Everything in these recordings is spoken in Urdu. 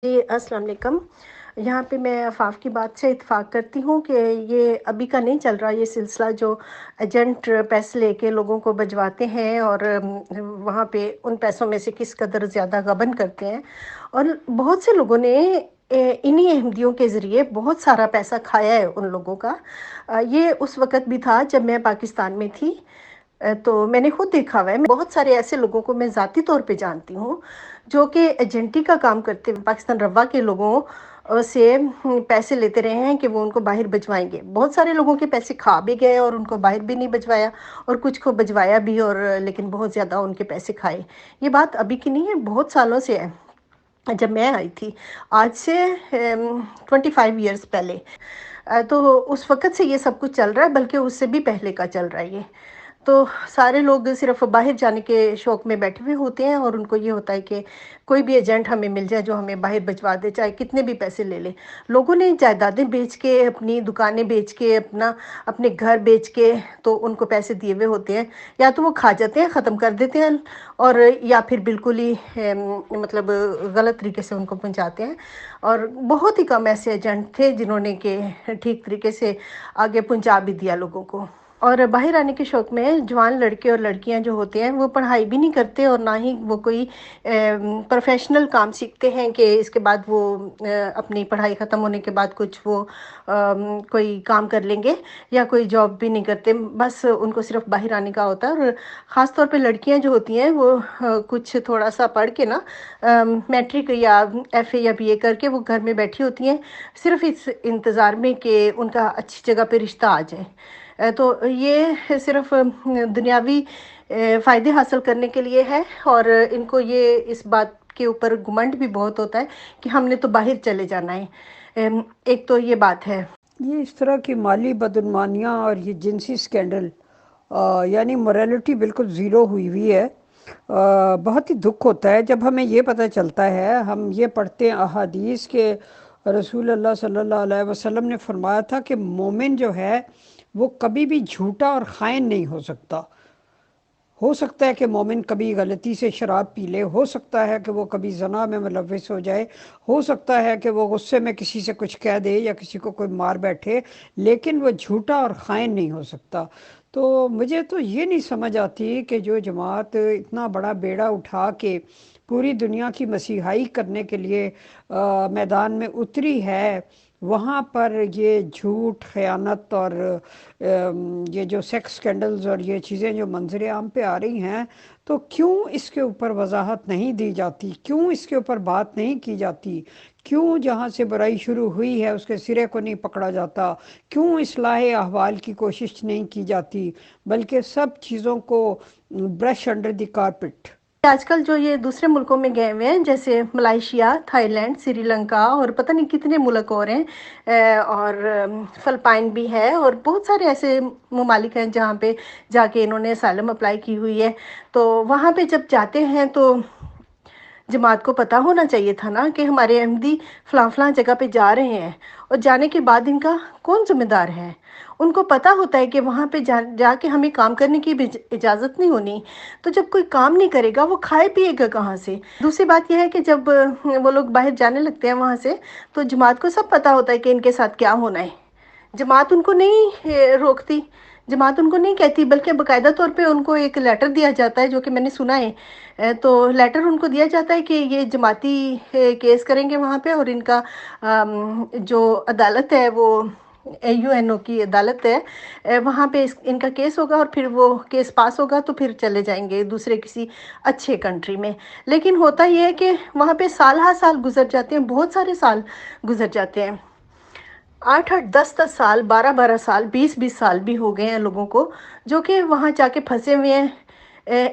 جی السلام علیکم۔ یہاں پہ میں آفاف کی بات سے اتفاق کرتی ہوں کہ یہ ابھی کا نہیں چل رہا، یہ سلسلہ جو ایجنٹ پیسے لے کے لوگوں کو بھجواتے ہیں اور وہاں پہ ان پیسوں میں سے کس قدر زیادہ غبن کرتے ہیں، اور بہت سے لوگوں نے انہی احمدیوں کے ذریعے بہت سارا پیسہ کھایا ہے ان لوگوں کا۔ یہ اس وقت بھی تھا جب میں پاکستان میں تھی، تو میں نے خود دیکھا ہوا ہے۔ بہت سارے ایسے لوگوں کو میں ذاتی طور پہ جانتی ہوں جو کہ ایجنٹی کا کام کرتے ہوئے پاکستان روا کے لوگوں سے پیسے لیتے رہے ہیں کہ وہ ان کو باہر بھجوائیں گے۔ بہت سارے لوگوں کے پیسے کھا بھی گئے اور ان کو باہر بھی نہیں بھجوایا، اور کچھ کو بھجوایا بھی، اور لیکن بہت زیادہ ان کے پیسے کھائے۔ یہ بات ابھی کی نہیں ہے، بہت سالوں سے ہے، جب میں آئی تھی، آج سے 25 ایئرس پہلے۔ تو اس وقت سے یہ سب کچھ چل رہا ہے، بلکہ اس سے بھی پہلے کا چل رہا ہے یہ۔ تو سارے لوگ صرف باہر جانے کے شوق میں بیٹھے ہوئے ہوتے ہیں، اور ان کو یہ ہوتا ہے کہ کوئی بھی ایجنٹ ہمیں مل جائے جو ہمیں باہر بھجوا دے، چاہے کتنے بھی پیسے لے لے۔ لوگوں نے جائیدادیں بیچ کے، اپنی دکانیں بیچ کے، اپنے گھر بیچ کے تو ان کو پیسے دیے ہوئے ہوتے ہیں، یا تو وہ کھا جاتے ہیں، ختم کر دیتے ہیں، اور یا پھر بالکل ہی مطلب غلط طریقے سے ان کو پہنچاتے ہیں۔ اور بہت ہی کم ایسے ایجنٹ تھے جنہوں نے کہ ٹھیک طریقے سے آگے پہنچا بھی دیا لوگوں کو۔ اور باہر آنے کے شوق میں جوان لڑکے اور لڑکیاں جو ہوتے ہیں وہ پڑھائی بھی نہیں کرتے، اور نہ ہی وہ کوئی پروفیشنل کام سیکھتے ہیں کہ اس کے بعد وہ اپنی پڑھائی ختم ہونے کے بعد کچھ وہ کوئی کام کر لیں گے، یا کوئی جاب بھی نہیں کرتے، بس ان کو صرف باہر آنے کا ہوتا ہے۔ اور خاص طور پہ لڑکیاں جو ہوتی ہیں وہ کچھ تھوڑا سا پڑھ کے نا، میٹرک یا ایف اے یا بی اے کر کے وہ گھر میں بیٹھی ہوتی ہیں، صرف اس انتظار میں کہ ان کا اچھی جگہ پہ رشتہ آ جائے۔ تو یہ صرف دنیاوی فائدے حاصل کرنے کے لیے ہے، اور ان کو یہ اس بات کے اوپر گھمنڈ بھی بہت ہوتا ہے کہ ہم نے تو باہر چلے جانا ہے۔ ایک تو یہ بات ہے۔ یہ اس طرح کی مالی بدعنوانیاں اور یہ جنسی سکینڈل، یعنی موریلٹی بالکل زیرو ہوئی ہے۔ بہت ہی دکھ ہوتا ہے جب ہمیں یہ پتہ چلتا ہے، ہم یہ پڑھتے ہیں احادیث کے رسول اللہ صلی اللہ علیہ وسلم نے فرمایا تھا کہ مومن جو ہے وہ کبھی بھی جھوٹا اور خائن نہیں ہو سکتا۔ ہو سکتا ہے کہ مومن کبھی غلطی سے شراب پی لے، ہو سکتا ہے کہ وہ کبھی زنا میں ملوث ہو جائے، ہو سکتا ہے کہ وہ غصے میں کسی سے کچھ کہہ دے یا کسی کو کوئی مار بیٹھے، لیکن وہ جھوٹا اور خائن نہیں ہو سکتا۔ تو مجھے تو یہ نہیں سمجھ آتی کہ جو جماعت اتنا بڑا بیڑا اٹھا کے پوری دنیا کی مسیحائی کرنے کے لیے میدان میں اتری ہے، وہاں پر یہ جھوٹ، خیانت اور یہ جو سیکس سکینڈلز اور یہ چیزیں جو منظر عام پہ آ رہی ہیں، تو کیوں اس کے اوپر وضاحت نہیں دی جاتی؟ کیوں اس کے اوپر بات نہیں کی جاتی؟ کیوں جہاں سے برائی شروع ہوئی ہے اس کے سرے کو نہیں پکڑا جاتا؟ کیوں اصلاح احوال کی کوشش نہیں کی جاتی، بلکہ سب چیزوں کو برش انڈر دی کارپٹ؟ آج کل جو یہ دوسرے ملکوں میں گئے ہوئے ہیں، جیسے Malaysia, Thai land, Sri Lanka اور پتہ نہیں کتنے ملک اور ہیں، اور فلپائن بھی ہے، اور بہت سارے ایسے ممالک ہیں جہاں پہ جا کے انہوں نے اسائلم اپلائی کی ہوئی ہے۔ تو وہاں پہ جب جاتے ہیں تو جماعت کو پتہ ہونا چاہیے تھا نا کہ ہمارے احمدی فلاں فلاں جگہ پہ جا رہے ہیں، اور جانے کے بعد ان کا کون ذمہ دار ہے؟ ان کو پتہ ہوتا ہے کہ وہاں پہ جا کے ہمیں کام کرنے کی بھی اجازت نہیں ہونی، تو جب کوئی کام نہیں کرے گا وہ کھائے پیے گا کہاں سے؟ دوسری بات یہ ہے کہ جب وہ لوگ باہر جانے لگتے ہیں وہاں سے، تو جماعت کو سب پتہ ہوتا ہے کہ ان کے ساتھ کیا ہونا ہے۔ جماعت ان کو نہیں روکتی، جماعت ان کو نہیں کہتی، بلکہ باقاعدہ طور پہ ان کو ایک لیٹر دیا جاتا ہے، جو کہ میں نے سنا ہے۔ تو لیٹر ان کو دیا جاتا ہے کہ یہ جماعتی کیس کریں گے وہاں پہ، اور ان کا جو عدالت ہے وہ UNO کی عدالت ہے، وہاں پہ ان کا کیس ہوگا، اور پھر وہ کیس پاس ہوگا تو پھر چلے جائیں گے دوسرے کسی اچھے کنٹری میں۔ لیکن ہوتا یہ ہے کہ وہاں پہ سال ہر سال گزر جاتے ہیں، بہت سارے سال گزر جاتے ہیں، 8-8 10-10 سال، 12-12 سال، 20-20 سال بھی ہو گئے ہیں لوگوں کو، جو کہ وہاں جا کے پھنسے ہوئے ہیں۔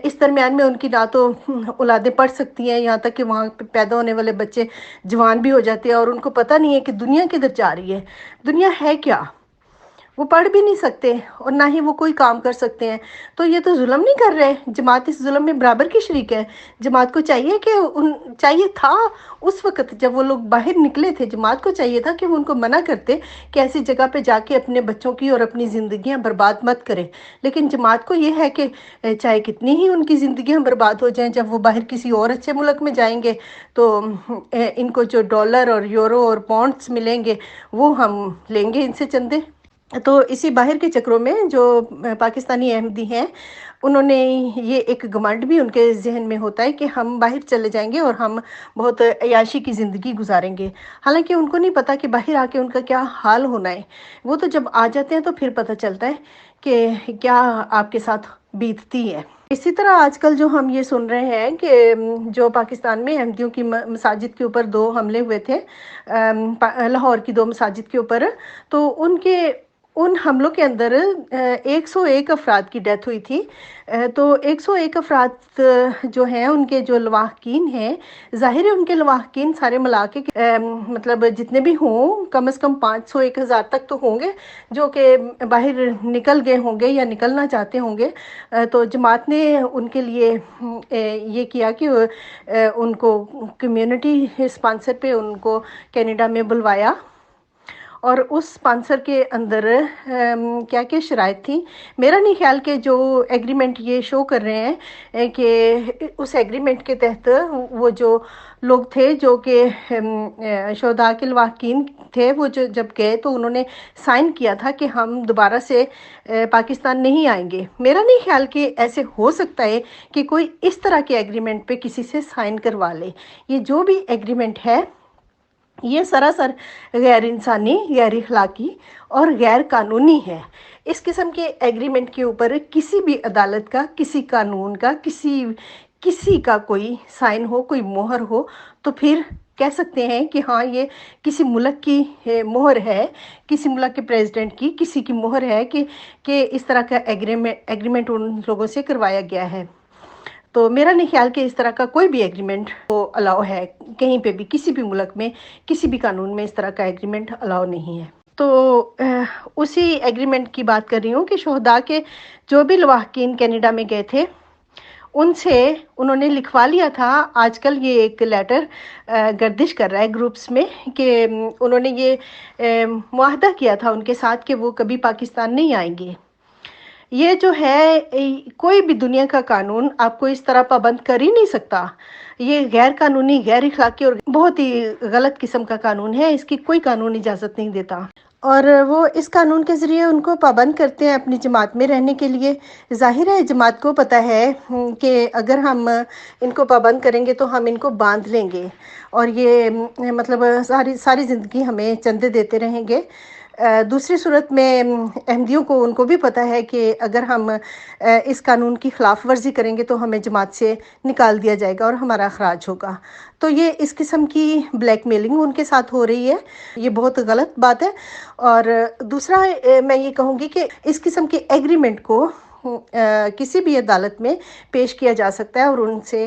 اس درمیان میں ان کی نہ تو اولادیں پڑھ سکتی ہیں، یہاں تک کہ وہاں پہ پیدا ہونے والے بچے جوان بھی ہو جاتے ہیں، اور ان کو پتہ نہیں ہے کہ دنیا کدھر جا رہی ہے، دنیا ہے کیا۔ وہ پڑھ بھی نہیں سکتے اور نہ ہی وہ کوئی کام کر سکتے ہیں. تو یہ تو ظلم نہیں کر رہے؟ جماعت اس ظلم میں برابر کی شریک ہے. جماعت کو چاہیے کہ چاہیے تھا اس وقت جب وہ لوگ باہر نکلے تھے، جماعت کو چاہیے تھا کہ وہ ان کو منع کرتے کہ ایسی جگہ پہ جا کے اپنے بچوں کی اور اپنی زندگیاں برباد مت کرے. لیکن جماعت کو یہ ہے کہ چاہے کتنی ہی ان کی زندگیاں برباد ہو جائیں، جب وہ باہر کسی اور اچھے ملک میں جائیں گے تو ان کو جو ڈالر اور یورو اور پاؤنڈس ملیں گے وہ ہم لیں گے ان سے چندے. تو اسی باہر کے چکروں میں جو پاکستانی احمدی ہیں، انہوں نے یہ ایک گھمنڈ بھی ان کے ذہن میں ہوتا ہے کہ ہم باہر چلے جائیں گے اور ہم بہت عیاشی کی زندگی گزاریں گے. حالانکہ ان کو نہیں پتا کہ باہر آ کے ان کا کیا حال ہونا ہے. وہ تو جب آ جاتے ہیں تو پھر پتہ چلتا ہے کہ کیا آپ کے ساتھ بیتتی ہے. اسی طرح آج کل جو ہم یہ سن رہے ہیں کہ جو پاکستان میں احمدیوں کی مساجد کے اوپر 2 حملے ہوئے تھے، لاہور کی 2 مساجد کے اوپر، تو ان حملوں کے اندر 101 افراد کی ڈیتھ ہوئی تھی. تو 101 افراد جو ہیں ان کے جو لواحقین ہیں، ظاہر ہے ان کے لواحقین سارے ملا کے مطلب جتنے بھی ہوں کم از کم 500 1000 تک تو ہوں گے جو کہ باہر نکل گئے ہوں گے یا نکلنا چاہتے ہوں گے. تو جماعت نے ان کے لیے یہ کیا کہ ان کو کمیونٹی اسپانسر پہ ان کو کینیڈا میں بلوایا، اور اس اسپانسر کے اندر کیا کیا شرائط تھیں. میرا نہیں خیال کہ جو ایگریمنٹ یہ شو کر رہے ہیں کہ اس ایگریمنٹ کے تحت وہ جو لوگ تھے جو کہ شہداء کے لواحقین تھے، وہ جو جب گئے تو انہوں نے سائن کیا تھا کہ ہم دوبارہ سے پاکستان نہیں آئیں گے. میرا نہیں خیال کہ ایسے ہو سکتا ہے کہ کوئی اس طرح کے ایگریمنٹ پہ کسی سے سائن کروا لے. یہ جو بھی ایگریمنٹ ہے یہ سراسر غیر انسانی، غیر اخلاقی اور غیر قانونی ہے. اس قسم کے ایگریمنٹ کے اوپر کسی بھی عدالت کا، کسی قانون کا، کسی کا کوئی سائن ہو، کوئی مہر ہو، تو پھر کہہ سکتے ہیں کہ ہاں یہ کسی ملک کی مہر ہے، کسی ملک کے پریزیڈنٹ کی، کسی کی مہر ہے کہ اس طرح کا ایگریمنٹ ان لوگوں سے کروایا گیا ہے. تو میرا نہیں خیال کہ اس طرح کا کوئی بھی ایگریمنٹ تو الاؤ ہے کہیں پہ بھی، کسی بھی ملک میں، کسی بھی قانون میں اس طرح کا ایگریمنٹ الاؤ نہیں ہے. تو اسی ایگریمنٹ کی بات کر رہی ہوں کہ شہداء کے جو بھی لواحقین کینیڈا میں گئے تھے ان سے انہوں نے لکھوا لیا تھا. آج کل یہ ایک لیٹر گردش کر رہا ہے گروپس میں کہ انہوں نے یہ معاہدہ کیا تھا ان کے ساتھ کہ وہ کبھی پاکستان نہیں آئیں گے. یہ جو ہے کوئی بھی دنیا کا قانون آپ کو اس طرح پابند کر ہی نہیں سکتا. یہ غیر قانونی، غیر اخلاقی اور بہت ہی غلط قسم کا قانون ہے. اس کی کوئی قانون اجازت نہیں دیتا، اور وہ اس قانون کے ذریعے ان کو پابند کرتے ہیں اپنی جماعت میں رہنے کے لیے. ظاہر ہے جماعت کو پتہ ہے کہ اگر ہم ان کو پابند کریں گے تو ہم ان کو باندھ لیں گے اور یہ مطلب ساری زندگی ہمیں چندے دیتے رہیں گے. دوسری صورت میں احمدیوں کو ان کو بھی پتہ ہے کہ اگر ہم اس قانون کی خلاف ورزی کریں گے تو ہمیں جماعت سے نکال دیا جائے گا اور ہمارا اخراج ہوگا. تو یہ اس قسم کی بلیک میلنگ ان کے ساتھ ہو رہی ہے. یہ بہت غلط بات ہے. اور دوسرا میں یہ کہوں گی کہ اس قسم کے ایگریمنٹ کو کسی بھی عدالت میں پیش کیا جا سکتا ہے اور ان سے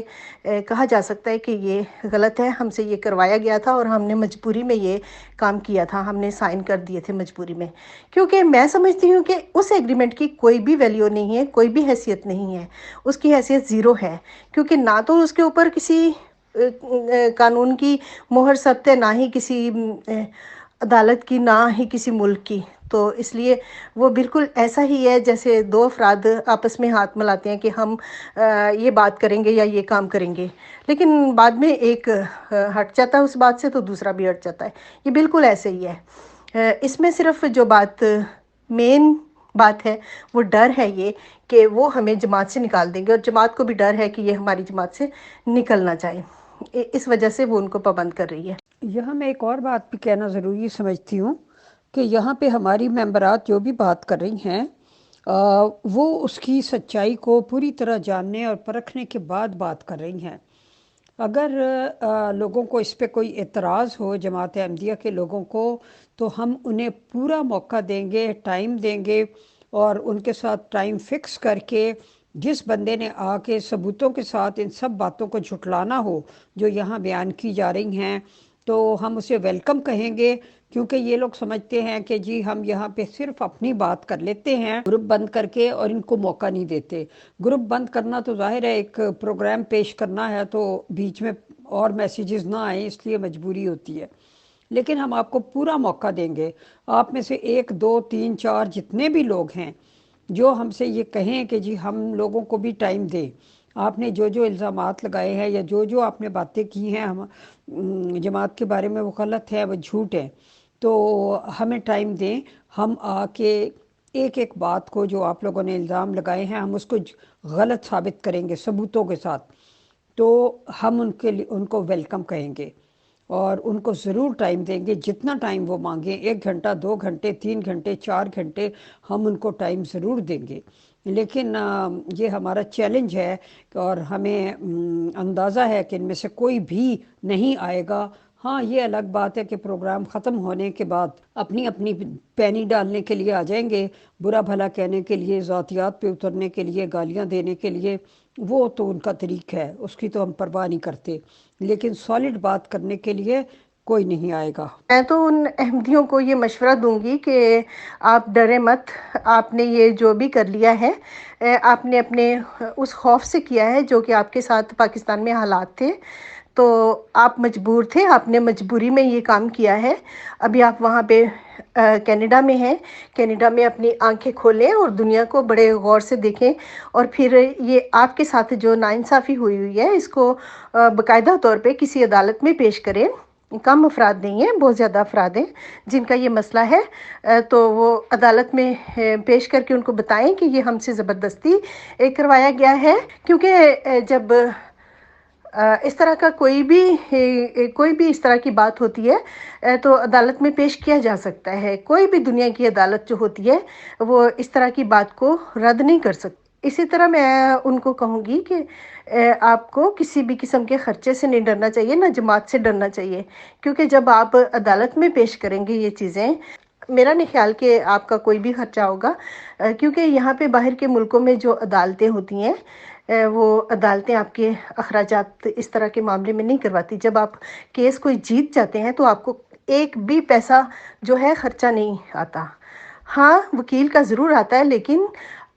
کہا جا سکتا ہے کہ یہ غلط ہے، ہم سے یہ کروایا گیا تھا اور ہم نے مجبوری میں یہ کام کیا تھا، ہم نے سائن کر دیے تھے مجبوری میں. کیونکہ میں سمجھتی ہوں کہ اس ایگریمنٹ کی کوئی بھی ویلیو نہیں ہے، کوئی بھی حیثیت نہیں ہے، اس کی حیثیت زیرو ہے. کیونکہ نہ تو اس کے اوپر کسی قانون کی مہر ثبت ہے، نہ ہی کسی عدالت کی، نہ ہی کسی ملک کی. تو اس لیے وہ بالکل ایسا ہی ہے جیسے 2 افراد آپس میں ہاتھ ملاتے ہیں کہ ہم یہ بات کریں گے یا یہ کام کریں گے، لیکن بعد میں ایک ہٹ جاتا ہے اس بات سے تو دوسرا بھی ہٹ جاتا ہے. یہ بالکل ایسے ہی ہے. اس میں صرف جو مین بات ہے وہ ڈر ہے یہ کہ وہ ہمیں جماعت سے نکال دیں گے، اور جماعت کو بھی ڈر ہے کہ یہ ہماری جماعت سے نکلنا چاہے. اس وجہ سے وہ ان کو پابند کر رہی ہے. یہاں میں ایک اور بات بھی کہنا ضروری سمجھتی ہوں کہ یہاں پہ ہماری ممبرات جو بھی بات کر رہی ہیں وہ اس کی سچائی کو پوری طرح جاننے اور پرکھنے کے بعد بات کر رہی ہیں. اگر لوگوں کو اس پہ کوئی اعتراض ہو، جماعت احمدیہ کے لوگوں کو، تو ہم انہیں پورا موقع دیں گے، ٹائم دیں گے، اور ان کے ساتھ ٹائم فکس کر کے جس بندے نے آ کے ثبوتوں کے ساتھ ان سب باتوں کو جھٹلانا ہو جو یہاں بیان کی جا رہی ہیں، تو ہم اسے ویلکم کہیں گے کیونکہ یہ لوگ سمجھتے ہیں کہ جی ہم یہاں پہ صرف اپنی بات کر لیتے ہیں گروپ بند کر کے، اور ان کو موقع نہیں دیتے۔ گروپ بند کرنا تو ظاہر ہے، ایک پروگرام پیش کرنا ہے تو بیچ میں اور میسیجز نہ آئیں، اس لیے مجبوری ہوتی ہے، لیکن ہم آپ کو پورا موقع دیں گے۔ آپ میں سے 1 2 3 4 جتنے بھی لوگ ہیں جو ہم سے یہ کہیں کہ جی ہم لوگوں کو بھی ٹائم دیں، آپ نے جو جو الزامات لگائے ہیں یا جو جو آپ نے باتیں کی ہیں ہم جماعت کے بارے میں، وہ غلط ہے، وہ جھوٹ ہے، تو ہمیں ٹائم دیں۔ ہم آ کے ایک ایک بات کو جو آپ لوگوں نے الزام لگائے ہیں ہم اس کو غلط ثابت کریں گے ثبوتوں کے ساتھ، تو ہم ان کو ویلکم کہیں گے اور ان کو ضرور ٹائم دیں گے، جتنا ٹائم وہ مانگیں، 1 گھنٹہ 2 گھنٹے 3 گھنٹے 4 گھنٹے، ہم ان کو ٹائم ضرور دیں گے۔ لیکن یہ ہمارا چیلنج ہے، اور ہمیں اندازہ ہے کہ ان میں سے کوئی بھی نہیں آئے گا۔ ہاں یہ الگ بات ہے کہ پروگرام ختم ہونے کے بعد اپنی اپنی پینی ڈالنے کے لیے آ جائیں گے، برا بھلا کہنے کے لیے، ذاتیات پہ اترنے کے لیے، گالیاں دینے کے لیے، وہ تو ان کا طریق ہے، اس کی تو ہم پرواہ نہیں کرتے، لیکن سالڈ بات کرنے کے لیے کوئی نہیں آئے گا۔ میں تو ان احمدیوں کو یہ مشورہ دوں گی کہ آپ ڈرے مت، آپ نے یہ جو بھی کر لیا ہے آپ نے اپنے اس خوف سے کیا ہے جو کہ آپ کے ساتھ پاکستان میں حالات تھے، تو آپ مجبور تھے، آپ نے مجبوری میں یہ کام کیا ہے۔ ابھی آپ وہاں پہ کینیڈا میں ہیں، کینیڈا میں اپنی آنکھیں کھولیں اور دنیا کو بڑے غور سے دیکھیں، اور پھر یہ آپ کے ساتھ جو ناانصافی ہوئی ہے اس کو باقاعدہ طور پہ کسی عدالت میں پیش کریں۔ کم افراد نہیں ہیں، بہت زیادہ افراد ہیں جن کا یہ مسئلہ ہے، تو وہ عدالت میں پیش کر کے ان کو بتائیں کہ یہ ہم سے زبردستی کروایا گیا ہے، کیونکہ جب اس طرح کا کوئی بھی اس طرح کی بات ہوتی ہے تو عدالت میں پیش کیا جا سکتا ہے۔ کوئی بھی دنیا کی عدالت جو ہوتی ہے وہ اس طرح کی بات کو رد نہیں کر سکتی۔ اسی طرح میں ان کو کہوں گی کہ آپ کو کسی بھی قسم کے خرچے سے نہیں ڈرنا چاہیے، نہ جماعت سے ڈرنا چاہیے، کیونکہ جب آپ عدالت میں پیش کریں گے یہ چیزیں، میرا نہیں خیال کہ آپ کا کوئی بھی خرچہ ہوگا، کیونکہ یہاں پہ باہر کے ملکوں میں جو عدالتیں ہوتی ہیں وہ عدالتیں آپ کے اخراجات اس طرح کے معاملے میں نہیں کرواتی۔ جب آپ کیس کوئی جیت جاتے ہیں تو آپ کو ایک بھی پیسہ جو ہے خرچہ نہیں آتا۔ ہاں وکیل کا ضرور آتا ہے، لیکن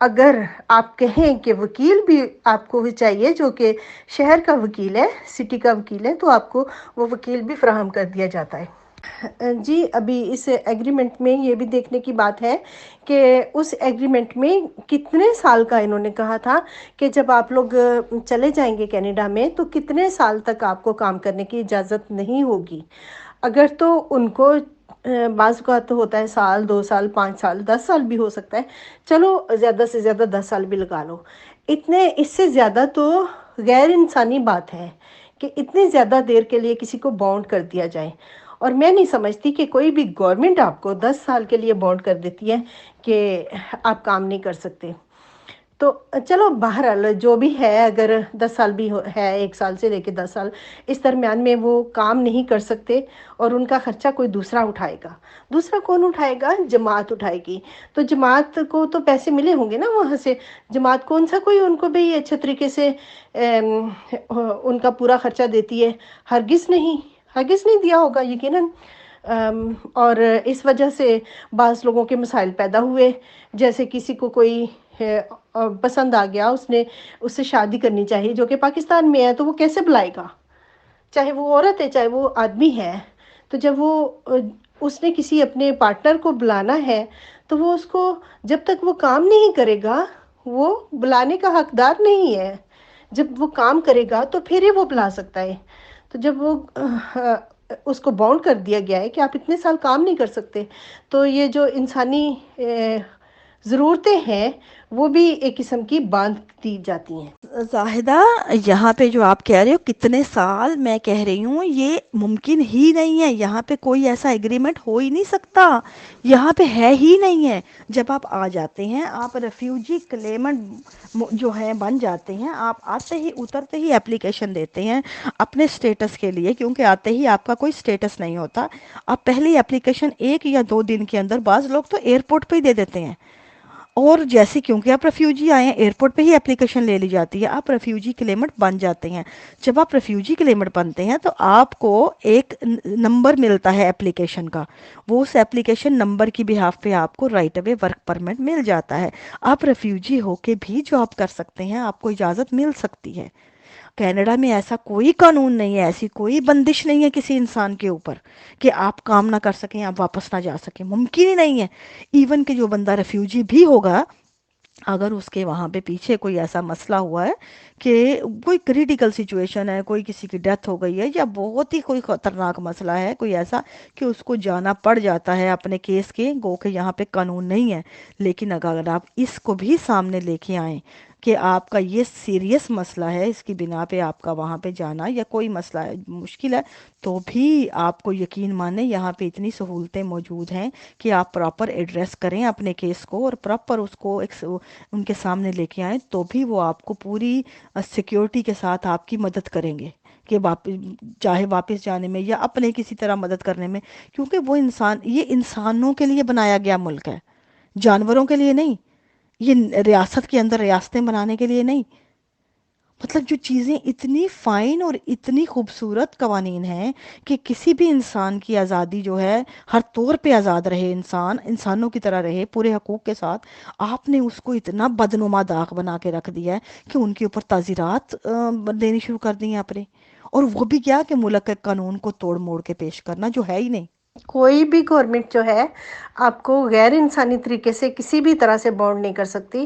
اگر آپ کہیں کہ وکیل بھی آپ کو چاہیے جو کہ شہر کا وکیل ہے، سٹی کا وکیل ہے، تو آپ کو وہ وکیل بھی فراہم کر دیا جاتا ہے۔ جی ابھی اس ایگریمنٹ میں یہ بھی دیکھنے کی بات ہے کہ اس ایگریمنٹ میں کتنے سال کا انہوں نے کہا تھا کہ جب آپ لوگ چلے جائیں گے کینیڈا میں تو کتنے سال تک آپ کو کام کرنے کی اجازت نہیں ہوگی۔ اگر تو ان کو بعض اوقات تو ہوتا ہے 1 2 سال 5 سال 10 سال بھی ہو سکتا ہے، چلو زیادہ سے زیادہ 10 سال بھی لگا لو، اس سے زیادہ تو غیر انسانی بات ہے کہ اتنی زیادہ دیر کے لیے کسی کو باؤنڈ کر دیا جائے۔ اور میں نہیں سمجھتی کہ کوئی بھی گورنمنٹ آپ کو 10 سال کے لیے باؤنڈ کر دیتی ہے کہ آپ کام نہیں کر سکتے۔ تو چلو بہرحال جو بھی ہے، اگر 10 سال بھی ہے، 1 سال سے لے کے 10 سال اس درمیان میں وہ کام نہیں کر سکتے اور ان کا خرچہ کوئی دوسرا اٹھائے گا، دوسرا کون اٹھائے گا؟ جماعت اٹھائے گی۔ تو جماعت کو تو پیسے ملے ہوں گے نا وہاں سے، جماعت کون سا کوئی ان کو بھی اچھے طریقے سے ان کا پورا خرچہ دیتی ہے؟ ہرگز نہیں دیا ہوگا یقیناً۔ اور اس وجہ سے بعض لوگوں کے مسائل پیدا ہوئے، جیسے کسی کو کوئی پسند آ گیا، اس سے شادی کرنی چاہیے جو کہ پاکستان میں ہے، تو وہ کیسے بلائے گا؟ چاہے وہ عورت ہے چاہے وہ آدمی ہے، تو جب اس نے کسی اپنے پارٹنر کو بلانا ہے تو وہ اس کو جب تک وہ کام نہیں کرے گا وہ بلانے کا حقدار نہیں ہے۔ جب وہ کام کرے گا تو پھر ہی وہ بلا سکتا ہے۔ تو جب وہ اس کو باؤنڈ کر دیا گیا ہے کہ آپ اتنے سال کام نہیں کر سکتے، تو یہ جو انسانی ضرورتیں ہیں وہ بھی ایک قسم کی باندھ دی جاتی ہیں۔ زاہدہ، یہاں پہ جو آپ کہہ رہے ہو کتنے سال، میں کہہ رہی ہوں یہ ممکن ہی نہیں ہے، یہاں پہ کوئی ایسا ایگریمنٹ ہو ہی نہیں سکتا، یہاں پہ ہے ہی نہیں ہے۔ جب آپ آ جاتے ہیں، آپ ریفیوجی کلیمنٹ جو ہیں بن جاتے ہیں، آپ آتے ہی اترتے ہی اپلیکیشن دیتے ہیں اپنے سٹیٹس کے لیے، کیونکہ آتے ہی آپ کا کوئی سٹیٹس نہیں ہوتا، آپ پہلی اپلیکیشن 1 یا 2 دن کے اندر، بعض لوگ تو ایئرپورٹ پہ ہی دے دیتے ہیں، اور جیسے کیونکہ آپ ریفیوجی آئے ہیں ایئرپورٹ پہ ہی اپلیکیشن لے لی جاتی ہے, آپ ریفیوجی کلیمٹ بن جاتے ہیں. جب آپ ریفیوجی کلیمٹ بنتے ہیں تو آپ کو ایک نمبر ملتا ہے اپلیکیشن کا, وہ اس اپلیکیشن نمبر کی بہاف پہ آپ کو رائٹ اوے ورک پرمٹ مل جاتا ہے. آپ ریفیوجی ہو کے بھی جاب کر سکتے ہیں, آپ کو اجازت مل سکتی ہے. کینیڈا میں ایسا کوئی قانون نہیں ہے, ایسی کوئی بندش نہیں ہے کسی انسان کے اوپر کہ آپ کام نہ کر سکیں, آپ واپس نہ جا سکیں, ممکن ہی نہیں ہے. ایون کہ جو بندہ ریفیوجی بھی ہوگا, اگر اس کے وہاں پہ پیچھے کوئی ایسا مسئلہ ہوا ہے کہ کوئی کریٹیکل سچویشن ہے, کوئی کسی کی ڈیتھ ہو گئی ہے, یا بہت ہی کوئی خطرناک مسئلہ ہے, کوئی ایسا کہ اس کو جانا پڑ جاتا ہے اپنے کیس کے, گو کہ یہاں پہ قانون نہیں ہے, لیکن اگر آپ اس کو بھی سامنے لے کے آئیں کہ آپ کا یہ سیریس مسئلہ ہے, اس کی بنا پہ آپ کا وہاں پہ جانا یا کوئی مسئلہ ہے, مشکل ہے, تو بھی آپ کو یقین مانیں یہاں پہ اتنی سہولتیں موجود ہیں کہ آپ پراپر ایڈریس کریں اپنے کیس کو اور پراپر اس کو ان کے سامنے لے کے آئیں, تو بھی وہ آپ کو پوری سیکیورٹی کے ساتھ آپ کی مدد کریں گے کہ چاہے واپس جانے میں یا اپنے کسی طرح مدد کرنے میں, کیونکہ وہ یہ انسانوں کے لیے بنایا گیا ملک ہے, جانوروں کے لیے نہیں. یہ ریاست کے اندر ریاستیں بنانے کے لیے نہیں. مطلب جو چیزیں اتنی فائن اور اتنی خوبصورت قوانین ہیں کہ کسی بھی انسان کی آزادی جو ہے, ہر طور پہ آزاد رہے, انسانوں کی طرح رہے پورے حقوق کے ساتھ. آپ نے اس کو اتنا بدنما داغ بنا کے رکھ دیا ہے کہ ان کے اوپر تعزیرات دینی شروع کر دی ہیں آپ نے, اور وہ بھی کیا کہ ملک کے قانون کو توڑ موڑ کے پیش کرنا, جو ہے ہی نہیں. کوئی بھی گورنمنٹ جو ہے آپ کو غیر انسانی طریقے سے کسی بھی طرح سے بانڈ نہیں کر سکتی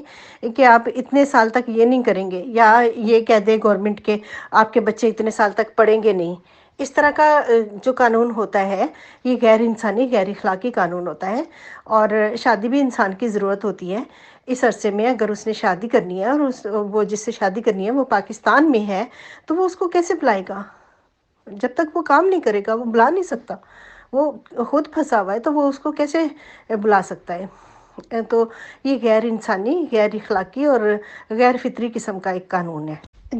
کہ آپ اتنے سال تک یہ نہیں کریں گے, یا یہ کہہ دے گورنمنٹ کے آپ کے بچے اتنے سال تک پڑھیں گے نہیں. اس طرح کا جو قانون ہوتا ہے یہ غیر انسانی, غیر اخلاقی قانون ہوتا ہے. اور شادی بھی انسان کی ضرورت ہوتی ہے. اس عرصے میں اگر اس نے شادی کرنی ہے اور وہ جس سے شادی کرنی ہے وہ پاکستان میں ہے, تو وہ اس کو کیسے بلائے گا؟ جب تک وہ کام نہیں کرے گا وہ بلا نہیں سکتا. وہ خود پھنسا ہوا ہے تو وہ اس کو کیسے بلا سکتا ہے؟ تو یہ غیر انسانی, غیر اخلاقی اور غیر فطری قسم کا ایک قانون ہے.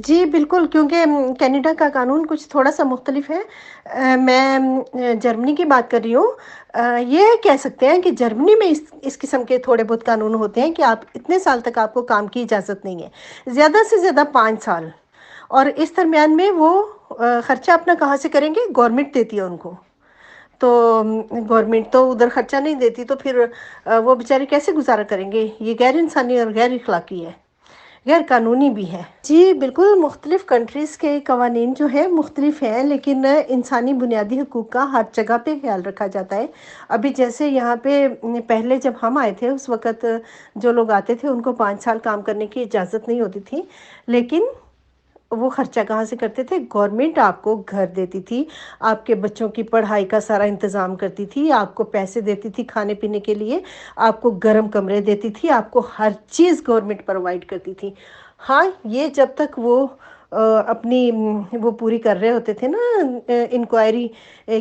جی بالکل, کیونکہ کینیڈا کا قانون کچھ تھوڑا سا مختلف ہے. میں جرمنی کی بات کر رہی ہوں. یہ کہہ سکتے ہیں کہ جرمنی میں اس قسم کے تھوڑے بہت قانون ہوتے ہیں کہ آپ اتنے سال تک آپ کو کام کی اجازت نہیں ہے, زیادہ سے زیادہ 5 سال. اور اس درمیان میں وہ خرچہ اپنا کہاں سے کریں گے؟ گورنمنٹ دیتی ہے ان کو. تو گورنمنٹ تو ادھر خرچہ نہیں دیتی, تو پھر وہ بیچارے کیسے گزارا کریں گے؟ یہ غیر انسانی اور غیر اخلاقی ہے, غیر قانونی بھی ہے. جی بالکل, مختلف کنٹریز کے قوانین جو ہیں مختلف ہیں, لیکن انسانی بنیادی حقوق کا ہر جگہ پہ خیال رکھا جاتا ہے. ابھی جیسے یہاں پہ پہلے جب ہم آئے تھے اس وقت جو لوگ آتے تھے ان کو 5 سال کام کرنے کی اجازت نہیں ہوتی تھی, لیکن وہ خرچہ کہاں سے کرتے تھے؟ گورنمنٹ آپ کو گھر دیتی تھی, آپ کے بچوں کی پڑھائی کا سارا انتظام کرتی تھی, آپ کو پیسے دیتی تھی کھانے پینے کے لیے, آپ کو گرم کمرے دیتی تھی, آپ کو ہر چیز گورنمنٹ پرووائڈ کرتی تھی. ہاں, یہ جب تک وہ اپنی وہ پوری کر رہے ہوتے تھے نا انکوائری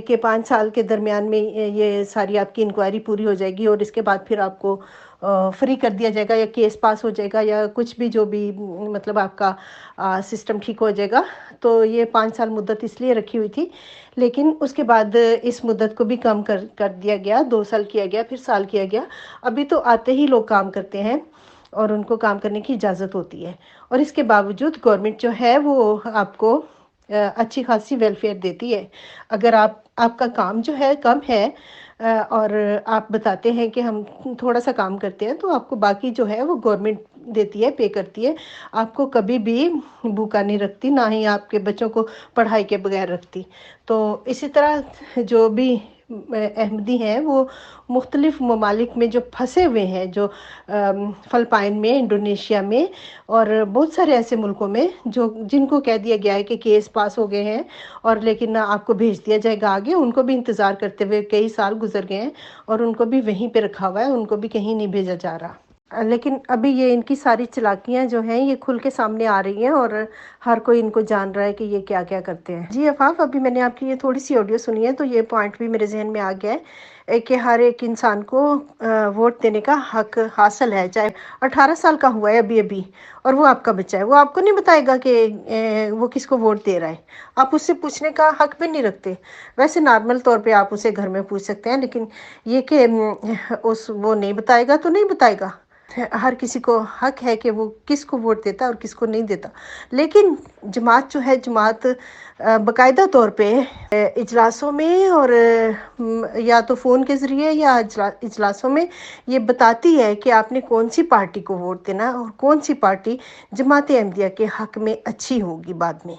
کے 5 سال کے درمیان میں یہ ساری آپ کی انکوائری پوری ہو جائے گی اور اس کے بعد پھر آپ کو فری کر دیا جائے گا یا کیس پاس ہو جائے گا یا کچھ بھی جو بھی مطلب آپ کا سسٹم ٹھیک ہو جائے گا. تو یہ 5 سال مدت اس لیے رکھی ہوئی تھی, لیکن اس کے بعد اس مدت کو بھی کم کر دیا گیا, 2 سال کیا گیا, پھر سال کیا گیا. ابھی تو آتے ہی لوگ کام کرتے ہیں اور ان کو کام کرنے کی اجازت ہوتی ہے, اور اس کے باوجود گورنمنٹ جو ہے وہ آپ کو اچھی خاصی ویلفیئر دیتی ہے. اگر آپ کا کام جو ہے کم ہے اور آپ بتاتے ہیں کہ ہم تھوڑا سا کام کرتے ہیں, تو آپ کو باقی جو ہے وہ گورنمنٹ دیتی ہے, پے کرتی ہے. آپ کو کبھی بھی بھوکا نہیں رکھتی, نہ ہی آپ کے بچوں کو پڑھائی کے بغیر رکھتی. تو اسی طرح جو بھی احمدی ہیں وہ مختلف ممالک میں جو پھنسے ہوئے ہیں, جو فلپائن میں, انڈونیشیا میں اور بہت سارے ایسے ملکوں میں جن کو کہہ دیا گیا ہے کہ کیس پاس ہو گئے ہیں اور لیکن آپ کو بھیج دیا جائے گا آگے, ان کو بھی انتظار کرتے ہوئے کئی سال گزر گئے ہیں اور ان کو بھی وہیں پہ رکھا ہوا ہے, ان کو بھی کہیں نہیں بھیجا جا رہا. لیکن ابھی یہ ان کی ساری چلاکیاں جو ہیں یہ کھل کے سامنے آ رہی ہیں اور ہر کوئی ان کو جان رہا ہے کہ یہ کیا کیا کرتے ہیں. جی عفاف, ابھی میں نے آپ کی یہ تھوڑی سی آڈیو سنی ہے تو یہ پوائنٹ بھی میرے ذہن میں آ گیا ہے کہ ہر ایک انسان کو ووٹ دینے کا حق حاصل ہے, چاہے 18 سال کا ہوا ہے ابھی اور وہ آپ کا بچہ ہے. وہ آپ کو نہیں بتائے گا کہ وہ کس کو ووٹ دے رہا ہے, آپ اس سے پوچھنے کا حق بھی نہیں رکھتے. ویسے نارمل طور پہ آپ اسے گھر میں پوچھ سکتے ہیں, لیکن یہ کہ وہ نہیں بتائے گا تو نہیں بتائے گا. ہر کسی کو حق ہے کہ وہ کس کو ووٹ دیتا ہے اور کس کو نہیں دیتا، لیکن جماعت جو ہے، جماعت باقاعدہ طور پہ اجلاسوں میں اور یا تو فون کے ذریعے یا اجلاسوں میں یہ بتاتی ہے کہ آپ نے کون سی پارٹی کو ووٹ دینا اور کون سی پارٹی جماعت احمدیہ کے حق میں اچھی ہوگی بعد میں۔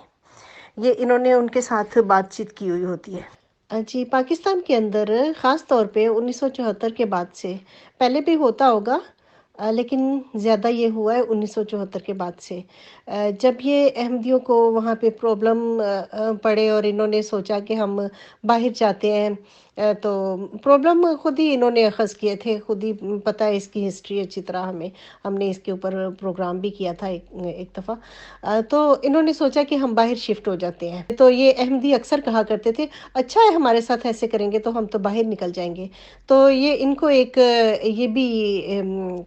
یہ انہوں نے ان کے ساتھ بات چیت کی ہوئی ہوتی ہے۔ جی، پاکستان کے اندر خاص طور پہ 1974 کے بعد سے، پہلے بھی ہوتا ہوگا لیکن زیادہ یہ ہوا ہے 1974 کے بعد سے، جب یہ احمدیوں کو وہاں پہ پرابلم پڑے اور انہوں نے سوچا کہ ہم باہر جاتے ہیں، تو پرابلم خود ہی انہوں نے اخذ کیے تھے، خود ہی پتہ ہے اس کی ہسٹری اچھی طرح ہم نے اس کے اوپر پروگرام بھی کیا تھا ایک دفعہ، تو انہوں نے سوچا کہ ہم باہر شفٹ ہو جاتے ہیں، تو یہ احمدی اکثر کہا کرتے تھے اچھا ہے ہمارے ساتھ ایسے کریں گے تو ہم تو باہر نکل جائیں گے، تو یہ ان کو ایک یہ بھی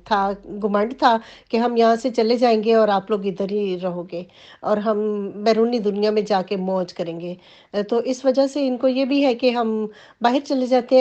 تھا، گمنڈ تھا کہ ہم یہاں سے چلے جائیں گے اور آپ لوگ ادھر ہی رہو گے اور ہم بیرونی دنیا میں جا کے موج کریں گے، تو اس وجہ سے ان کو یہ بھی ہے کہ ہم باہر چلے جاتے ہیں۔